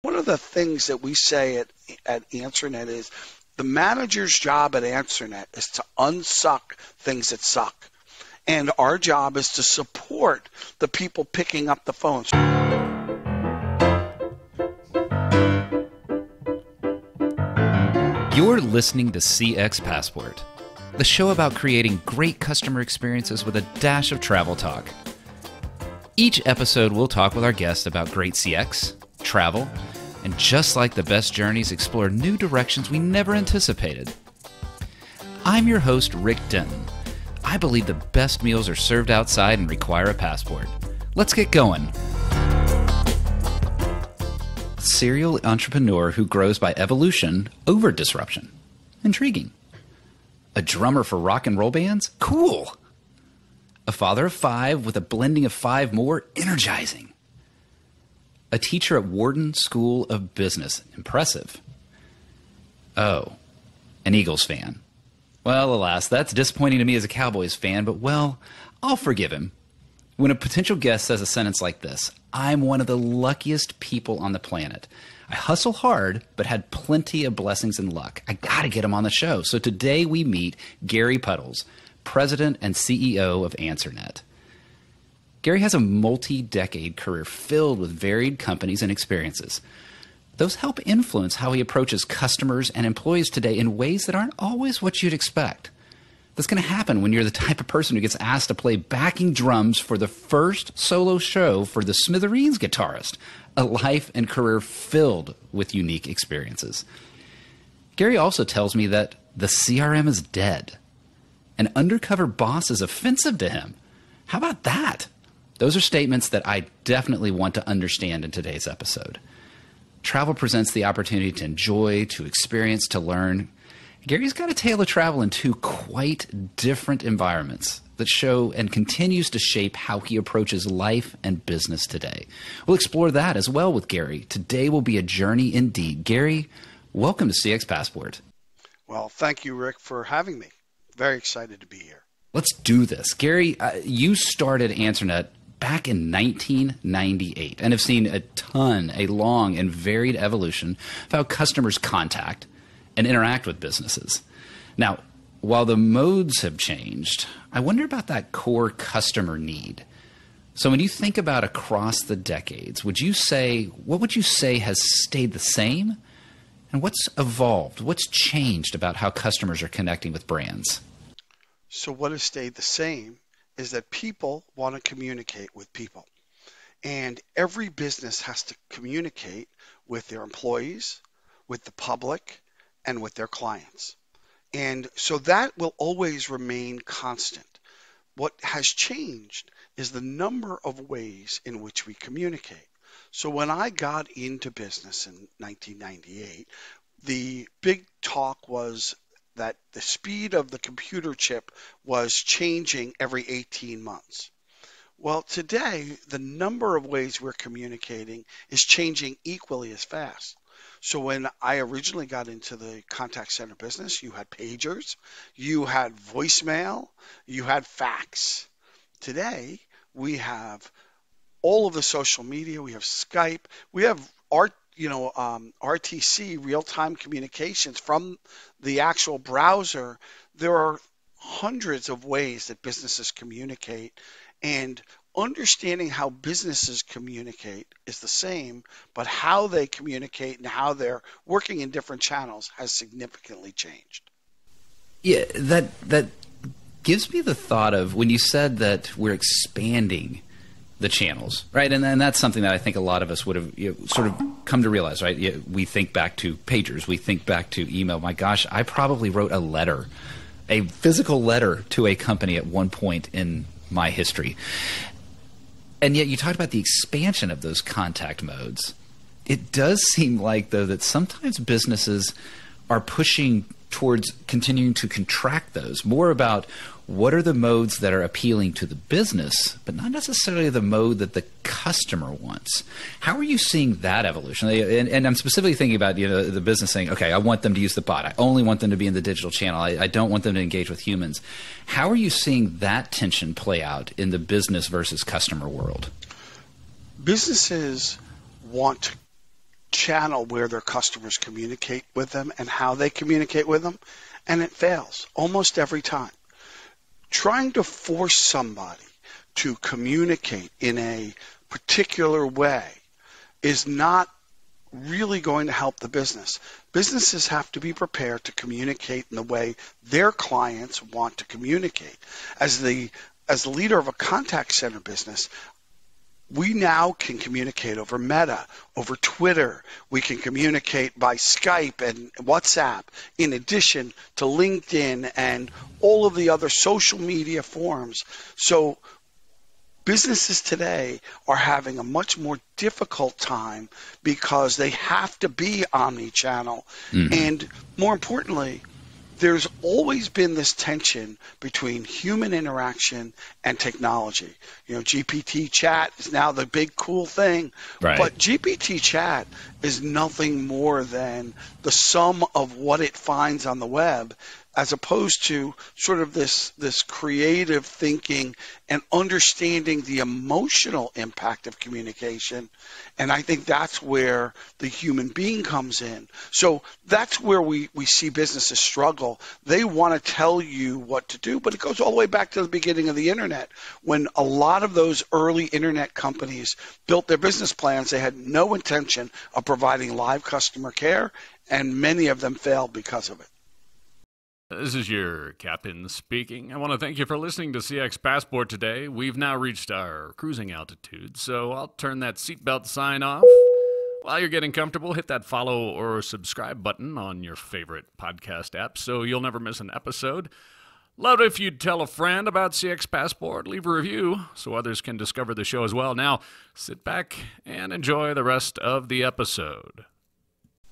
One of the things that we say at AnswerNet is the manager's job at AnswerNet is to unsuck things that suck. And our job is to support the people picking up the phones. You're listening to CX Passport, the show about creating great customer experiences with a dash of travel talk. Each episode, we'll talk with our guests about great CX, travel, and just like the best journeys, explore new directions we never anticipated. I'm your host, Rick Denton. I believe the best meals are served outside and require a passport. Let's get going. Serial entrepreneur who grows by evolution over disruption. Intriguing. A drummer for rock and roll bands? Cool. A father of 5 with a blending of 5 more? Energizing. A teacher at Wharton School of Business? Impressive. Oh, an Eagles fan. Well, alas, that's disappointing to me as a Cowboys fan, but well, I'll forgive him. When a potential guest says a sentence like this, I'm one of the luckiest people on the planet. I hustle hard, but had plenty of blessings and luck. I gotta get him on the show. So today we meet Gary Pudles, President and CEO of AnswerNet. Gary has a multi-decade career filled with varied companies and experiences. Those help influence how he approaches customers and employees today in ways that aren't always what you'd expect. That's going to happen when you're the type of person who gets asked to play backing drums for the first solo show for the Smithereens guitarist, a life and career filled with unique experiences. Gary also tells me that the CRM is dead. An undercover boss is offensive to him. How about that? Those are statements that I definitely want to understand in today's episode. Travel presents the opportunity to enjoy, to experience, to learn. Gary's got a tale of travel in 2 quite different environments that show and continues to shape how he approaches life and business today. We'll explore that as well with Gary. Today will be a journey indeed. Gary, welcome to CX Passport. Well, thank you, Rick, for having me. Very excited to be here. Let's do this. Gary, you started AnswerNet back in 1998 and have seen a long and varied evolution of how customers contact and interact with businesses. Now, while the modes have changed, I wonder about that core customer need. So when you think about across the decades, what would you say has stayed the same? And what's evolved? What's changed about how customers are connecting with brands? So what has stayed the same is that people want to communicate with people. And every business has to communicate with their employees, with the public, and with their clients. And so that will always remain constant. What has changed is the number of ways in which we communicate. So when I got into business in 1998, the big talk was that the speed of the computer chip was changing every 18 months. Well, today, the number of ways we're communicating is changing equally as fast. So when I originally got into the contact center business, you had pagers, you had voicemail, you had fax. Today, we have all of the social media, we have Skype, we have RTC, real-time communications from the actual browser. There are hundreds of ways that businesses communicate, and understanding how businesses communicate is the same, but how they communicate and how they're working in different channels has significantly changed. Yeah, that gives me the thought of when you said that we're expanding the channels, right? And then that's something that I think a lot of us would have sort of come to realize, right? We think back to pagers, we think back to email. My gosh, I probably wrote a physical letter to a company at one point in my history. And yet you talked about the expansion of those contact modes. It does seem like, though, that sometimes businesses are pushing towards continuing to contract those, more about what are the modes that are appealing to the business, but not necessarily the mode that the customer wants. How are you seeing that evolution? And I'm specifically thinking about the business saying, okay, I want them to use the bot. I only want them to be in the digital channel. I don't want them to engage with humans. How are you seeing that tension play out in the business versus customer world? Businesses want to channel where their customers communicate with them and how they communicate with them, and it fails almost every time. Trying to force somebody to communicate in a particular way is not really going to help the business. Businesses have to be prepared to communicate in the way their clients want to communicate. As the leader of a contact center business, we now can communicate over Meta, over Twitter. We can communicate by Skype and WhatsApp, in addition to LinkedIn and all of the other social media forms. So businesses today are having a much more difficult time because they have to be omni-channel. And more importantly, there's always been this tension between human interaction and technology. GPT chat is now the big cool thing, right? But GPT chat is nothing more than the sum of what it finds on the web, as opposed to sort of this creative thinking and understanding the emotional impact of communication. And I think that's where the human being comes in. So that's where we see businesses struggle. They want to tell you what to do, but it goes all the way back to the beginning of the internet. When a lot of those early internet companies built their business plans, they had no intention of providing live customer care, and many of them failed because of it. This is your captain speaking. I want to thank you for listening to CX Passport today. We've now reached our cruising altitude, so I'll turn that seatbelt sign off. While you're getting comfortable, hit that follow or subscribe button on your favorite podcast app so you'll never miss an episode. Love it if you'd tell a friend about CX Passport. Leave a review so others can discover the show as well. Now, sit back and enjoy the rest of the episode.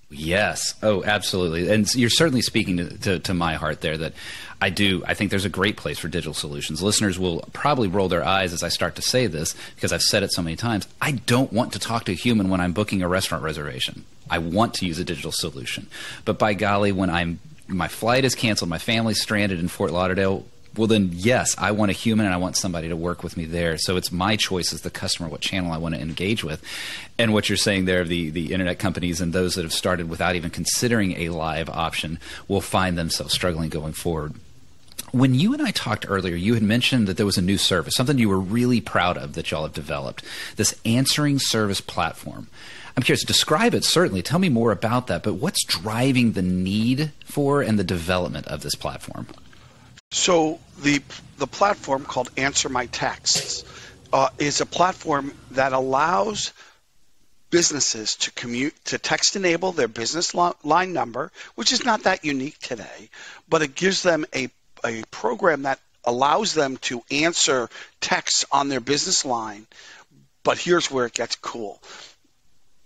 Yes. Oh, absolutely. And you're certainly speaking to my heart there, that I think there's a great place for digital solutions. Listeners will probably roll their eyes as I start to say this, because I've said it so many times. I don't want to talk to a human when I'm booking a restaurant reservation. I want to use a digital solution. But by golly, when my flight is canceled, my family's stranded in Fort Lauderdale, well, then, yes, I want a human and I want somebody to work with me there. So it's my choice as the customer what channel I want to engage with. And what you're saying there, the internet companies and those that have started without even considering a live option will find themselves struggling going forward. When you and I talked earlier, you had mentioned that there was a new service, something you were really proud of that y'all have developed, this answering service platform. I'm curious, describe it, certainly. Tell me more about that. But what's driving the need for and the development of this platform? So the platform called Answer My Texts is a platform that allows businesses to text enable their business line number, which is not that unique today, but it gives them a program that allows them to answer texts on their business line. But here's where it gets cool.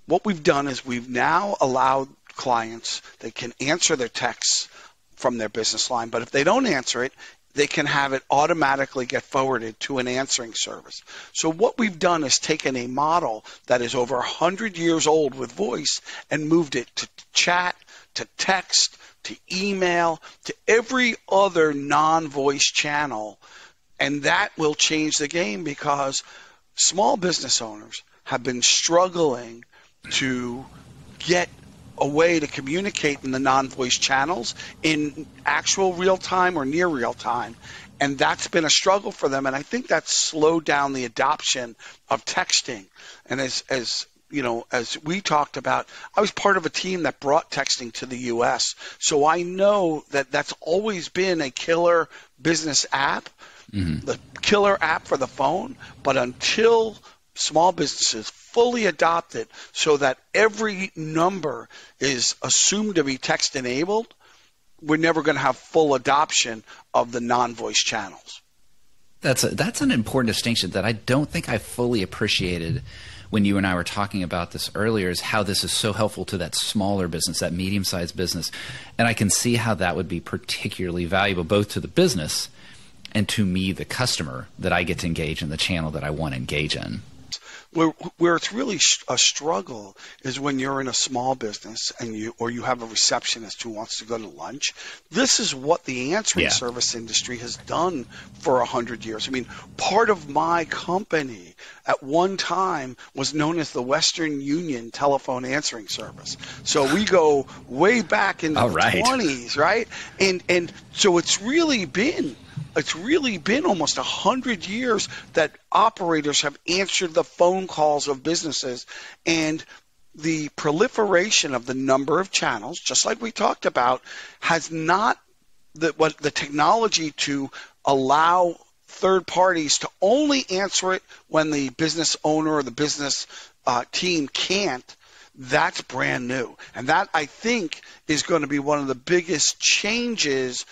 What we've done is we've now allowed clients, they can answer their texts from their business line, but if they don't answer it, they can have it automatically get forwarded to an answering service. So what we've done is taken a model that is over 100 years old with voice and moved it to chat, to text, to email, to every other non-voice channel. And that will change the game, because small business owners have been struggling to get a way to communicate in the non-voice channels in actual real time or near real time. And that's been a struggle for them. And I think that's slowed down the adoption of texting. And as you know, as we talked about, I was part of a team that brought texting to the U.S. So I know that that's always been a killer business app, the killer app for the phone. But until small businesses fully adopt it so that every number is assumed to be text enabled, we're never going to have full adoption of the non-voice channels. That's an important distinction that I don't think I fully appreciated when you and I were talking about this earlier, is how this is so helpful to that smaller business, that medium-sized business. And I can see how that would be particularly valuable both to the business and to me, the customer, that I get to engage in the channel that I want to engage in. Where it's really a struggle is when you're in a small business and you have a receptionist who wants to go to lunch. This is what the answering service industry has done for 100 years. I mean, part of my company at one time was known as the Western Union Telephone Answering Service. So we go way back in the 20s, right? And so it's really been almost 100 years that operators have answered the phone calls of businesses, and the proliferation of the number of channels, just like we talked about, has not the technology to allow third parties to only answer it when the business owner or the business team can't. That's brand new. And that, I think, is going to be one of the biggest changes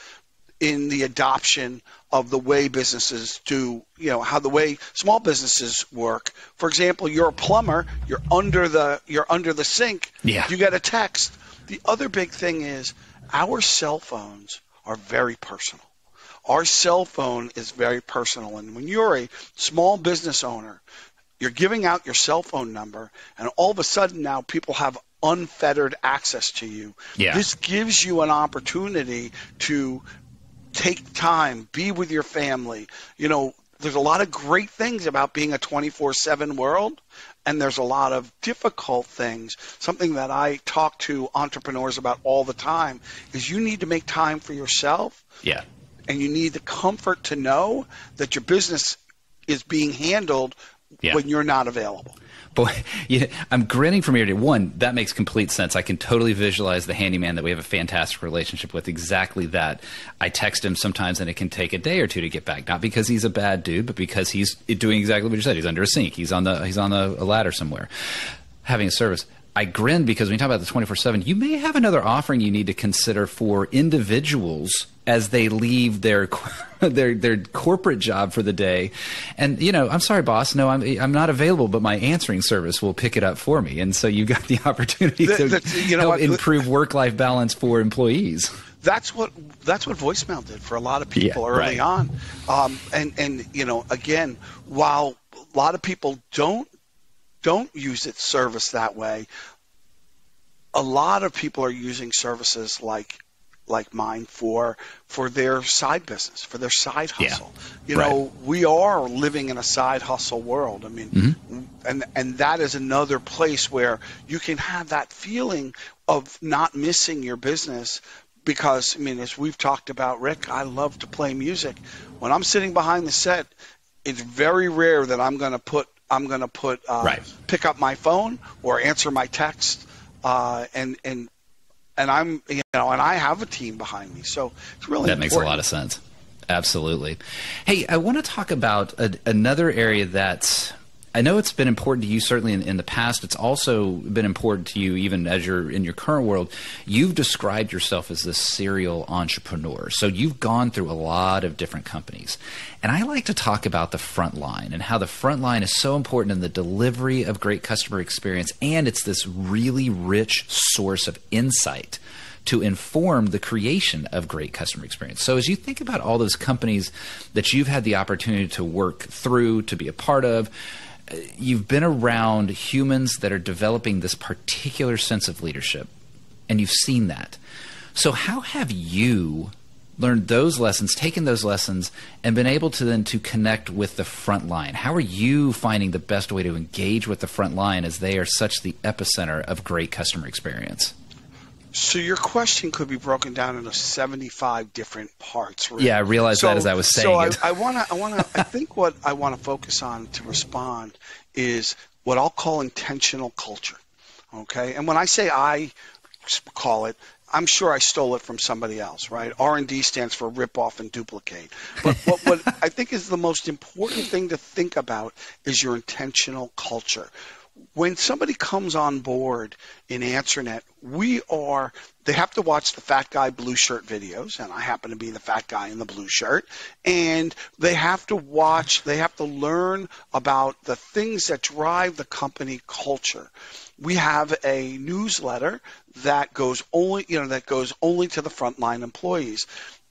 in the adoption of the way businesses do, how the way small businesses work. For example, you're a plumber, you're under the sink, you get a text. The other big thing is our cell phones are very personal. Our cell phone is very personal. And when you're a small business owner, you're giving out your cell phone number, and all of a sudden now people have unfettered access to you. This gives you an opportunity to take time, be with your family. There's a lot of great things about being a 24/7 world, and there's a lot of difficult things. Something that I talk to entrepreneurs about all the time is you need to make time for yourself. And you need the comfort to know that your business is being handled when you're not available. Boy, I'm grinning from ear to ear. One, that makes complete sense. I can totally visualize the handyman that we have a fantastic relationship with. Exactly that. I text him sometimes, and it can take a day or two to get back. Not because he's a bad dude, but because he's doing exactly what you said. He's under a sink. He's on a ladder somewhere, having a service. I grin because when you talk about the 24/7, you may have another offering you need to consider for individuals as they leave their corporate job for the day. And, I'm sorry, boss, no, I'm not available, but my answering service will pick it up for me. And so you've got the opportunity to help improve work-life balance for employees. That's what voicemail did for a lot of people early on. Again, while a lot of people don't use its service that way, a lot of people are using services like mine for their side business, for their side hustle. We are living in a side hustle world. I mean, and that is another place where you can have that feeling of not missing your business. Because, as we've talked about, Rick, I love to play music. When I'm sitting behind the set, it's very rare that I'm going to pick up my phone or answer my text, and I'm, and I have a team behind me, so it's really that makes a lot of sense. Absolutely. Hey, I want to talk about another area that I know it's been important to you certainly in the past. It's also been important to you even as you're in your current world. You've described yourself as this serial entrepreneur. So you've gone through a lot of different companies. And I like to talk about the front line and how the front line is so important in the delivery of great customer experience. And it's this really rich source of insight to inform the creation of great customer experience. So as you think about all those companies that you've had the opportunity to work through, to be a part of, you've been around humans that are developing this particular sense of leadership, and you've seen that. So how have you learned those lessons, taken those lessons, and been able to then to connect with the front line? How are you finding the best way to engage with the front line as they are such the epicenter of great customer experience? So your question could be broken down into 75 different parts. Right? Yeah, I realized that as I was saying it. I think what I want to focus on to respond is what I'll call intentional culture. Okay, and when I say I call it, I'm sure I stole it from somebody else, right? R&D stands for rip off and duplicate. But what I think is the most important thing to think about is your intentional culture. When somebody comes on board in AnswerNet, they have to watch the fat guy blue shirt videos, and I happen to be the fat guy in the blue shirt, and they have to learn about the things that drive the company culture. We have a newsletter that goes only to the frontline employees.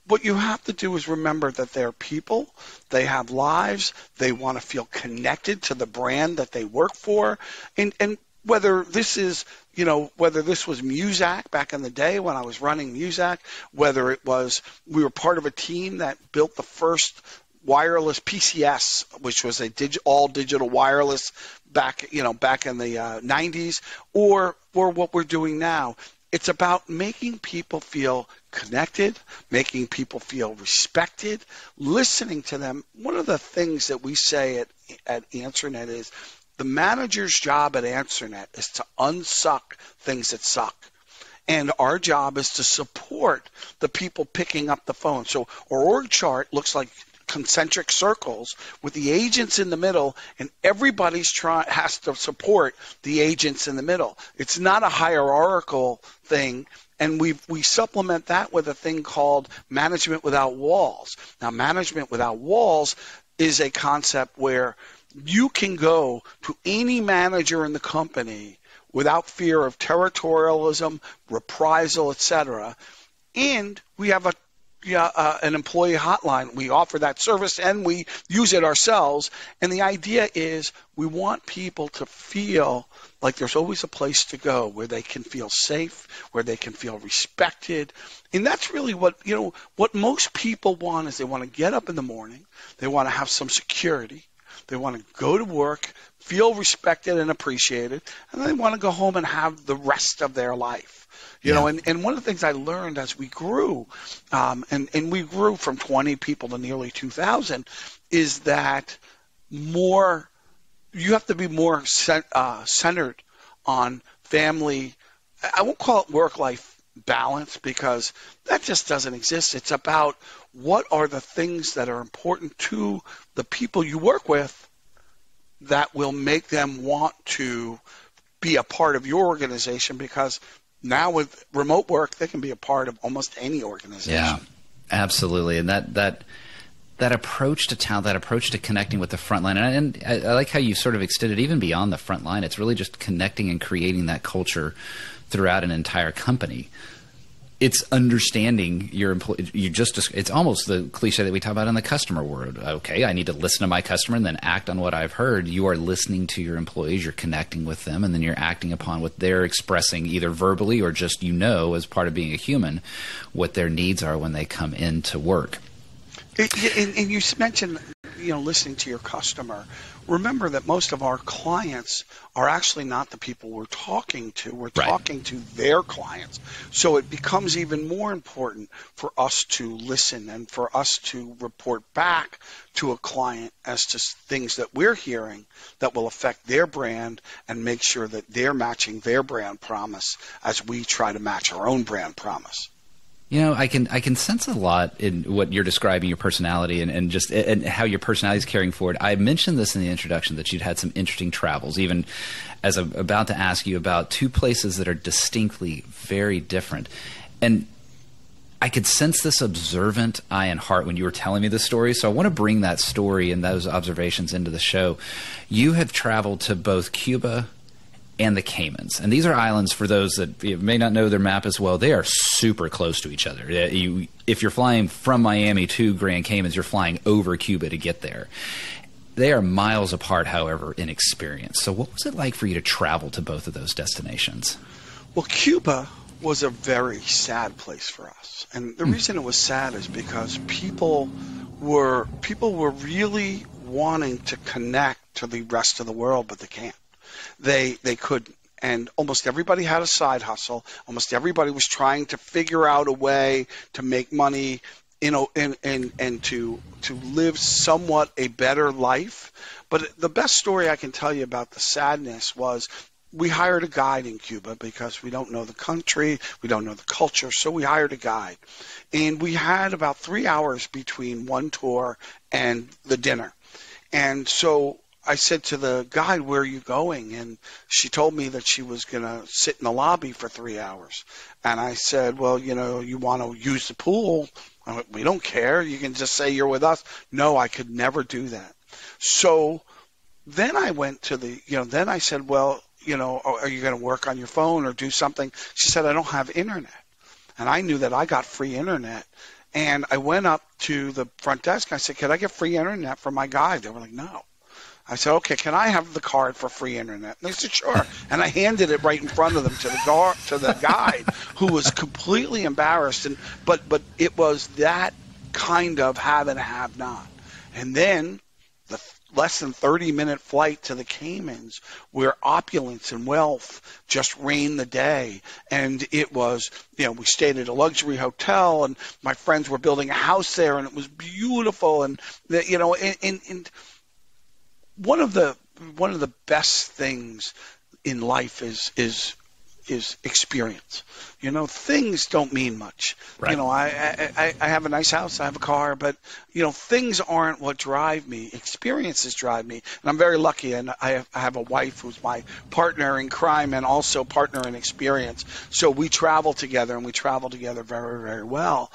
what you have to do is remember that they're people, they have lives, they want to feel connected to the brand that they work for, and whether this is, whether this was Muzak back in the day when I was running Muzak, whether it was we were part of a team that built the first wireless PCS, which was a all digital wireless back in the 90s, or what we're doing now. It's about making people feel connected, making people feel respected, listening to them. One of the things that we say at AnswerNet is the manager's job at AnswerNet is to unsuck things that suck. And our job is to support the people picking up the phone. So our org chart looks like concentric circles with the agents in the middle, and everybody's has to support the agents in the middle. It's not a hierarchical thing, and we supplement that with a thing called management without walls. Now, management without walls is a concept where you can go to any manager in the company without fear of territorialism, reprisal, etc. And we have an employee hotline. We offer that service and we use it ourselves. And the idea is we want people to feel like there's always a place to go where they can feel safe, where they can feel respected. And that's really what most people want is they want to get up in the morning. They want to have some security. They want to go to work, feel respected and appreciated, and they want to go home and have the rest of their life. And one of the things I learned as we grew, and we grew from 20 people to nearly 2,000, is that you have to be more centered on family. I won't call it work-life balance because that just doesn't exist. It's about what are the things that are important to the people you work with that will make them want to be a part of your organization, because now with remote work, they can be a part of almost any organization. Yeah, absolutely. And that approach to talent, that approach to connecting with the front line, and I like how you sort of extended even beyond the front line. It's really just connecting and creating that culture throughout an entire company. It's understanding your employee. It's almost the cliche that we talk about in the customer world. Okay, I need to listen to my customer and then act on what I've heard. You are listening to your employees, you're connecting with them, and then you're acting upon what they're expressing, either verbally or just as part of being a human, what their needs are when they come into work. And you mentioned, listening to your customer. Remember that most of our clients are actually not the people we're talking to. We're talking to their clients. So it becomes even more important for us to listen and for us to report back to a client as to things that we're hearing that will affect their brand and make sure that they're matching their brand promise as we try to match our own brand promise. I can sense a lot in what you're describing, your personality and how your personality is carrying forward. I mentioned this in the introduction that you'd had some interesting travels, even as I'm about to ask you about two places that are distinctly very different. And I could sense this observant eye and heart when you were telling me the story. So I want to bring that story and those observations into the show. You have traveled to both Cuba and the Caymans. And these are islands, for those that may not know their map as well, they are super close to each other. If you're flying from Miami to Grand Caymans, you're flying over Cuba to get there. They are miles apart, however, in experience. So what was it like for you to travel to both of those destinations? Well, Cuba was a very sad place for us. And the reason it was sad is because people were really wanting to connect to the rest of the world, but they can't. They couldn't. And almost everybody had a side hustle. Almost everybody was trying to figure out a way to make money, and to live somewhat a better life. But the best story I can tell you about the sadness was we hired a guide in Cuba because we don't know the country, we don't know the culture, so we hired a guide. And we had about 3 hours between one tour and the dinner. And so I said to the guide, "Where are you going?" And she told me that she was going to sit in the lobby for 3 hours. And I said, "Well, you want to use the pool?" I went, "We don't care. You can just say you're with us." No, I could never do that. So then I went to then I said, "Well, are you going to work on your phone or do something?" She said, "I don't have internet." And I knew that I got free internet And I went up to the front desk. I said, "Can I get free internet for my guide?" They were like, "No." I said, "Okay, can I have the card for free internet?" And they said, "Sure." And I handed it right in front of them to the guide, who was completely embarrassed. But it was that kind of have and have not. And then the less than 30-minute flight to the Caymans, where opulence and wealth just reigned the day. And it was, we stayed at a luxury hotel, and my friends were building a house there, and it was beautiful. And and one of the best things in life is experience. Things don't mean much. Right. I have a nice house, I have a car, but things aren't what drive me. Experiences drive me, and I'm very lucky. And I have a wife who's my partner in crime and also partner in experience. So we travel together, and we travel together very, very well.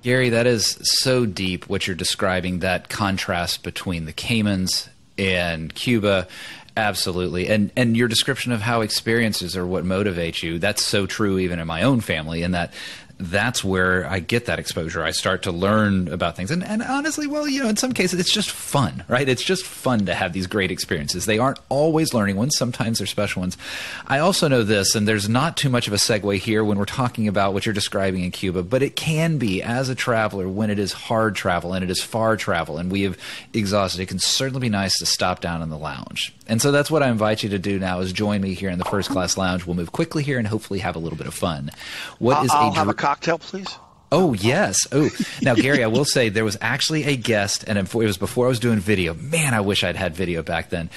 Gary, that is so deep what you're describing, that contrast between the Caymans and Cuba. Absolutely. And your description of how experiences are what motivates you, that's so true even in my own family, and that's where I get that exposure. I start to learn about things. And honestly, well, in some cases, it's just fun, right? It's just fun to have these great experiences. They aren't always learning ones. Sometimes they're special ones. I also know this, and there's not too much of a segue here when we're talking about what you're describing in Cuba, but it can be, as a traveler, when it is hard travel and it is far travel and we have exhausted, it can certainly be nice to stop down in the lounge. And so that's what I invite you to do now, is join me here in the First Class Lounge. We'll move quickly here and hopefully have a little bit of fun. I'll have a cocktail, please. Oh, yes. Oh, now, Gary, I will say there was actually a guest, and it was before I was doing video. Man, I wish I'd had video back then.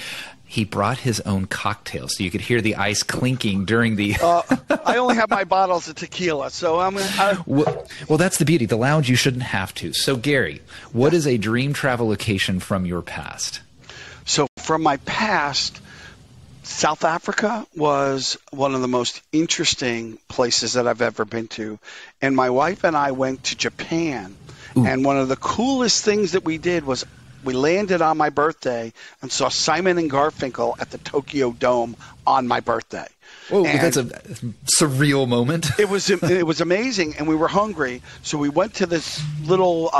He brought his own cocktail, so you could hear the ice clinking during the... I only have my bottles of tequila, so Well, that's the beauty. The lounge, you shouldn't have to. So, Gary, what is a dream travel location from your past? So from my past, South Africa was one of the most interesting places that I've ever been to. And my wife and I went to Japan. Ooh. And one of the coolest things that we did was we landed on my birthday and saw Simon and Garfunkel at the Tokyo Dome on my birthday. Whoa, that's a surreal moment. It was amazing, and we were hungry. So we went to this little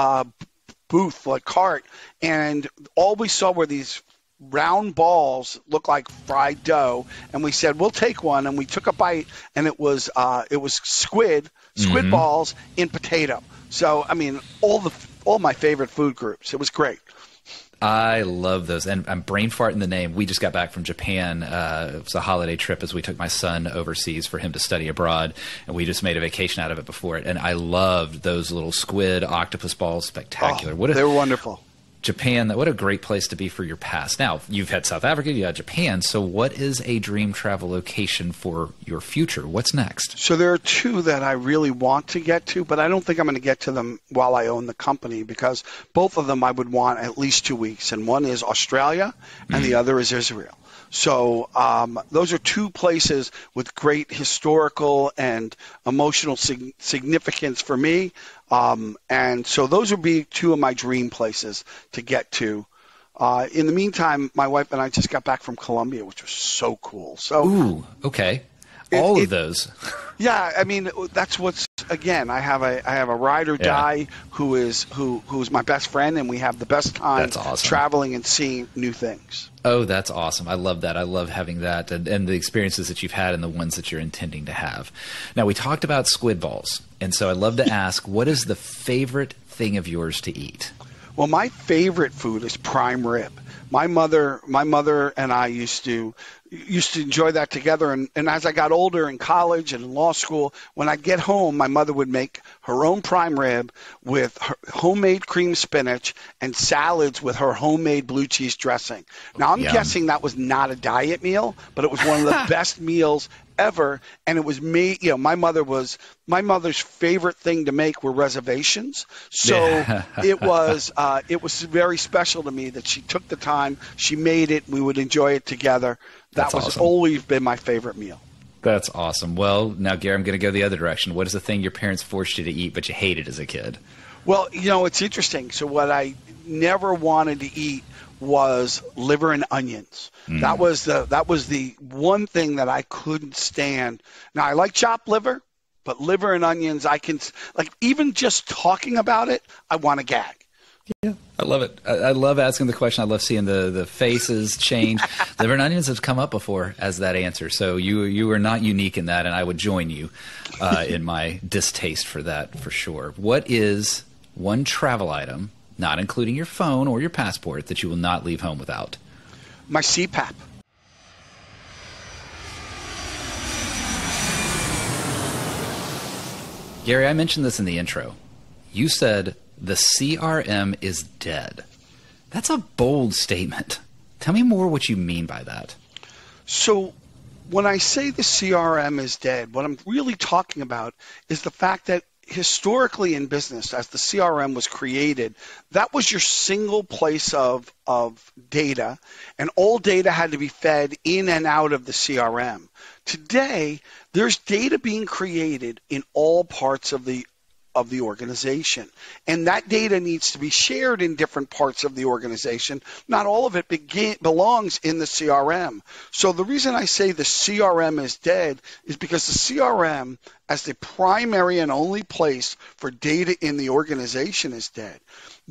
booth, like cart, and all we saw were these round balls, look like fried dough, and we said, "We'll take one." And we took a bite, and it was squid balls in potato. So I mean, all my favorite food groups. It was great. I love those, and I'm brain farting the name. We just got back from Japan. It was a holiday trip as we took my son overseas for him to study abroad, and we just made a vacation out of it before it. And I loved those little squid octopus balls. Spectacular. They were wonderful. Japan, what a great place to be for your past. Now, you've had South Africa, you had Japan, so what is a dream travel location for your future? What's next? So there are two that I really want to get to, but I don't think I'm going to get to them while I own the company, because both of them I would want at least 2 weeks, and one is Australia and the other is Israel. So those are two places with great historical and emotional significance for me. And so those would be two of my dream places to get to. In the meantime, my wife and I just got back from Colombia, which was so cool. So, ooh, okay. All of those. Yeah, I mean, that's what's, again, I have a ride or die who's my best friend, and we have the best time traveling and seeing new things. Oh, that's awesome. I love that. I love having that and the experiences that you've had and the ones that you're intending to have. Now, we talked about squid balls, and so I'd love to ask, what is the favorite thing of yours to eat? Well, my favorite food is prime rib. My mother and I used to enjoy that together. And as I got older in college and in law school, when I'd get home, my mother would make her own prime rib with her homemade cream spinach and salads with her homemade blue cheese dressing. Now, I'm guessing that was not a diet meal, but it was one of the best meals ever. And it was me, my mother's favorite thing to make were reservations. So it was very special to me that she took the time, she made it, we would enjoy it together. That was awesome. Always been my favorite meal. That's awesome. Well, now, Gary, I'm going to go the other direction. What is the thing your parents forced you to eat but you hated as a kid? Well, it's interesting. So what I never wanted to eat was liver and onions. That was the one thing that I couldn't stand. Now I like chopped liver, but liver and onions, I can, like, even just talking about it, I want to gag. Yeah, I love it. I love asking the question. I love seeing the faces change. Liver and onions have come up before as that answer, so you are not unique in that, and I would join you in my distaste for that for sure. What is one travel item, not including your phone or your passport, that you will not leave home without? My CPAP. Gary, I mentioned this in the intro. You said the CRM is dead. That's a bold statement. Tell me more what you mean by that. So when I say the CRM is dead, what I'm really talking about is the fact that historically in business, as the CRM was created, that was your single place of data, and all data had to be fed in and out of the CRM. Today, there's data being created in all parts of the organization, and that data needs to be shared in different parts of the organization. Not all of it belongs in the CRM. So the reason I say the CRM is dead is because the CRM, as the primary and only place for data in the organization, is dead.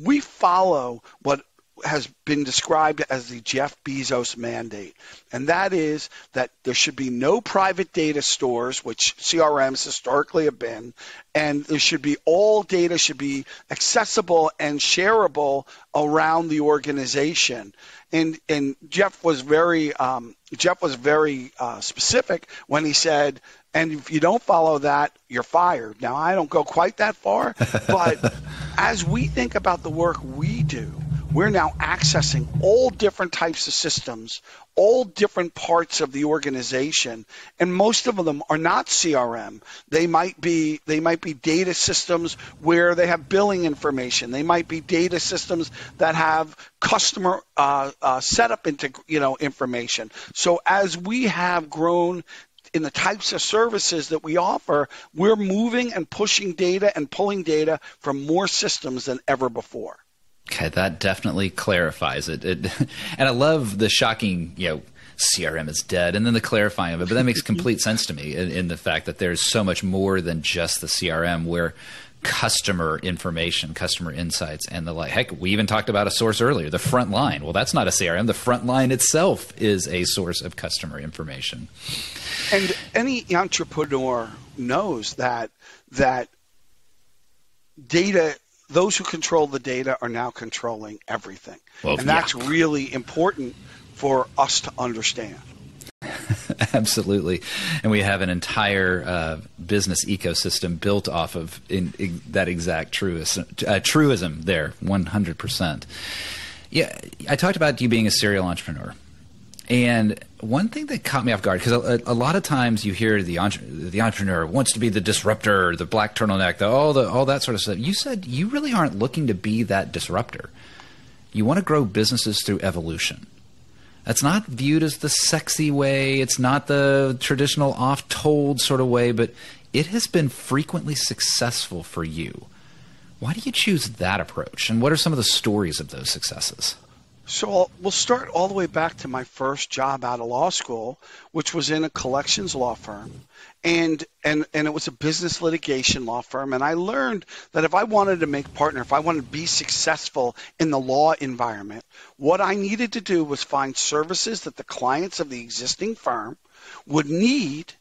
We follow what has been described as the Jeff Bezos mandate, and that is that there should be no private data stores, which CRMs historically have been, and there should be all data should be accessible and shareable around the organization. And Jeff was very specific when he said, and if you don't follow that, you're fired. Now, I don't go quite that far, but as we think about the work we do, we're now accessing all different types of systems, all different parts of the organization, and most of them are not CRM. They might be data systems where they have billing information. They might be data systems that have customer setup information. So as we have grown in the types of services that we offer, we're moving and pushing data and pulling data from more systems than ever before. Okay, that definitely clarifies it. And I love the shocking, CRM is dead, and then the clarifying of it. But that makes complete sense to me in the fact that there's so much more than just the CRM, where customer information, customer insights, and the like. Heck, we even talked about a source earlier, the front line. Well, that's not a CRM. The front line itself is a source of customer information. And any entrepreneur knows that data, those who control the data are now controlling everything. Well, and that's really important for us to understand. Absolutely. And we have an entire business ecosystem built off of that exact truism there, 100%. Yeah, I talked about you being a serial entrepreneur. And one thing that caught me off guard, because a lot of times you hear the entrepreneur wants to be the disruptor, the black turtleneck, all that sort of stuff. You said you really aren't looking to be that disruptor. You want to grow businesses through evolution. That's not viewed as the sexy way. It's not the traditional oft-told sort of way, but it has been frequently successful for you. Why do you choose that approach? And what are some of the stories of those successes? So we'll start all the way back to my first job out of law school, which was in a collections law firm. And it was a business litigation law firm. And I learned that if I wanted to make partner, if I wanted to be successful in the law environment, what I needed to do was find services that the clients of the existing firm would need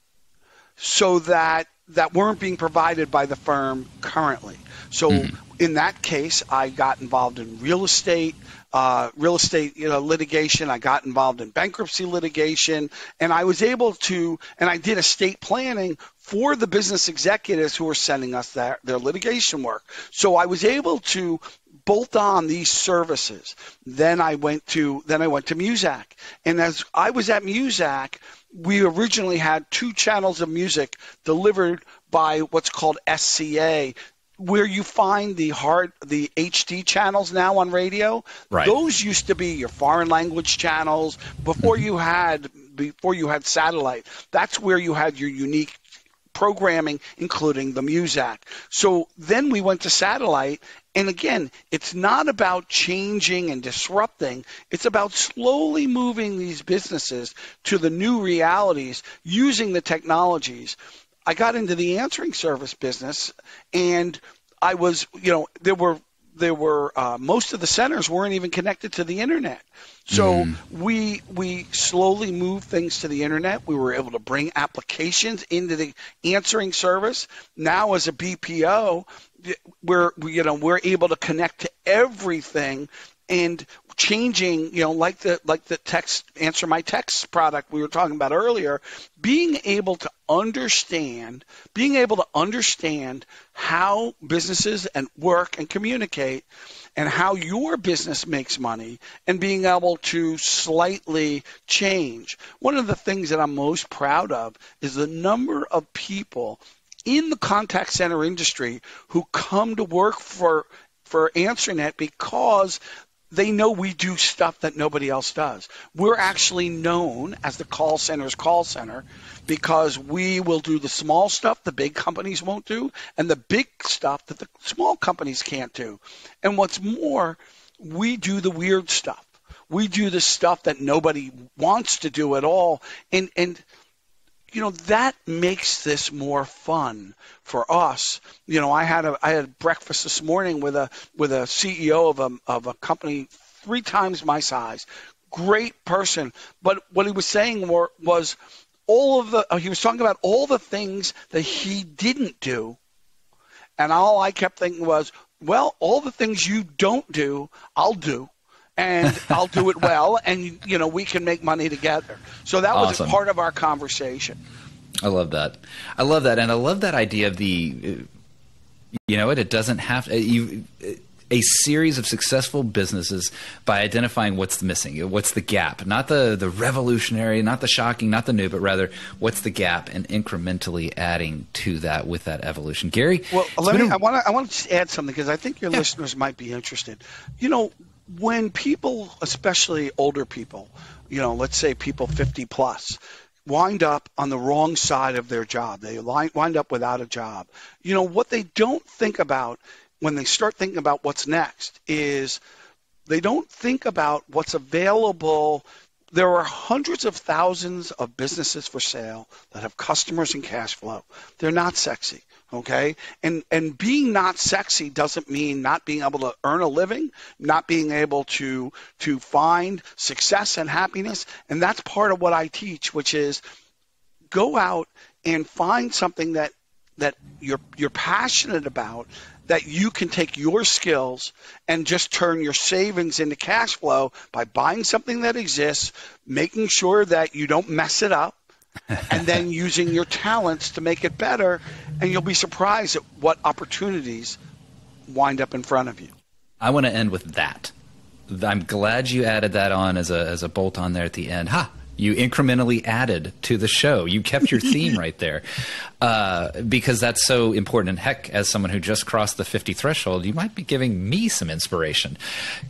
so that weren't being provided by the firm currently. So in that case, I got involved in real estate litigation. I got involved in bankruptcy litigation, and I was able to, and I did estate planning for the business executives who were sending us their litigation work. So I was able to bolt on these services. Then I went to Muzak, and as I was at Muzak, we originally had 2 channels of music delivered by what's called SCA, where you find the HD channels now on radio. Right. Those used to be your foreign language channels before you had satellite. That's where you had your unique programming, including the Muzak. So then we went to satellite, And again, it's not about changing and disrupting. It's about slowly moving these businesses to the new realities using the technologies. I got into the answering service business, and I was, there were most of the centers weren't even connected to the internet. So we slowly moved things to the internet. We were able to bring applications into the answering service. Now as a BPO, we're able to connect to everything and changing, like the text answer my text product we were talking about earlier, being able to understand how businesses and work and communicate and how your business makes money and being able to slightly change. One of the things that I'm most proud of is the number of people in the contact center industry who come to work for AnswerNet because they know we do stuff that nobody else does. We're actually known as the call center's call center because we will do the small stuff the big companies won't do and the big stuff that the small companies can't do. And what's more, we do the weird stuff. We do the stuff that nobody wants to do at all. And that makes this more fun for us. I had breakfast this morning with a CEO of a company 3 times my size. Great person. But what he was saying was he was talking about all the things that he didn't do. And all I kept thinking was, well, all the things you don't do, I'll do. And I'll do it well, and we can make money together. So that was Awesome. part of our conversation. I love that. And I love that idea of it doesn't have a series of successful businesses by identifying what's missing, what's the gap, not the revolutionary, not the shocking, not the new, but rather what's the gap and incrementally adding to that with that evolution. Gary, well, I want to add something because I think your listeners might be interested. When people, especially older people, let's say people 50 plus, wind up on the wrong side of their job. They wind up without a job. What they don't think about when they start thinking about what's next is they don't think about what's available. There are hundreds of thousands of businesses for sale that have customers and cash flow. They're not sexy. Okay, and being not sexy doesn't mean not being able to earn a living, not being able to find success and happiness. And that's part of what I teach, which is go out and find something that you're passionate about, that you can take your skills and just turn your savings into cash flow by buying something that exists, making sure that you don't mess it up, and then using your talents to make it better, and you'll be surprised at what opportunities wind up in front of you. I want to end with that. I'm glad you added that on as a bolt on there at the end. You incrementally added to the show. You kept your theme right there because that's so important. And heck, as someone who just crossed the 50 threshold, you might be giving me some inspiration.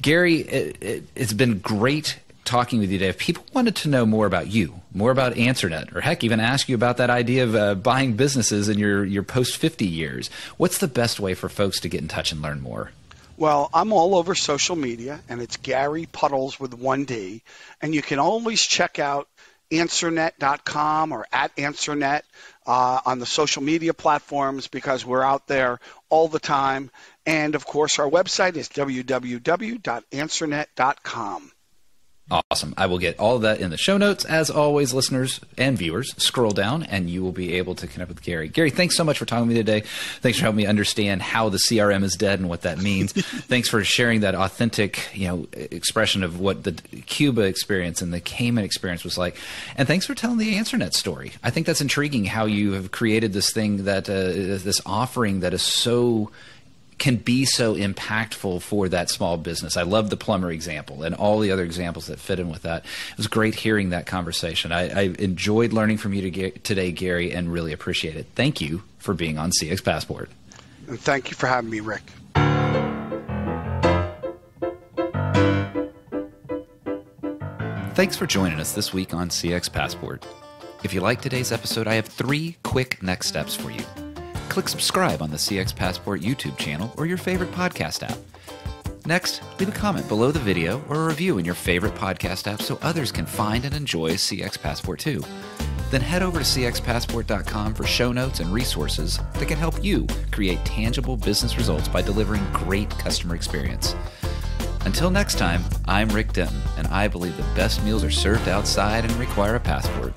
Gary, it's been great talking with you today. If people wanted to know more about you, more about AnswerNet, or heck, even ask you about that idea of buying businesses in your post-50 years, what's the best way for folks to get in touch and learn more? Well, I'm all over social media, and it's Gary Pudles with 1D. And you can always check out AnswerNet.com or at AnswerNet on the social media platforms because we're out there all the time. And, of course, our website is www.answernet.com. Awesome. I will get all of that in the show notes. As always, listeners and viewers, scroll down and you will be able to connect with Gary. Gary, thanks so much for talking with me today. Thanks for helping me understand how the CRM is dead and what that means. Thanks for sharing that authentic, expression of what the Cuba experience and the Cayman experience was like. And thanks for telling the AnswerNet story. I think that's intriguing how you have created this thing that this offering that is can be so impactful for that small business. I love the plumber example and all the other examples that fit in with that. It was great hearing that conversation. I enjoyed learning from you today, Gary, and really appreciate it. Thank you for being on CX Passport. And thank you for having me, Rick. Thanks for joining us this week on CX Passport. If you like today's episode, I have 3 quick next steps for you. click subscribe on the CX Passport YouTube channel or your favorite podcast app. Next, leave a comment below the video or a review in your favorite podcast app so others can find and enjoy CX Passport too. Then head over to cxpassport.com for show notes and resources that can help you create tangible business results by delivering great customer experience. Until next time, I'm Rick Denton, and I believe the best meals are served outside and require a passport.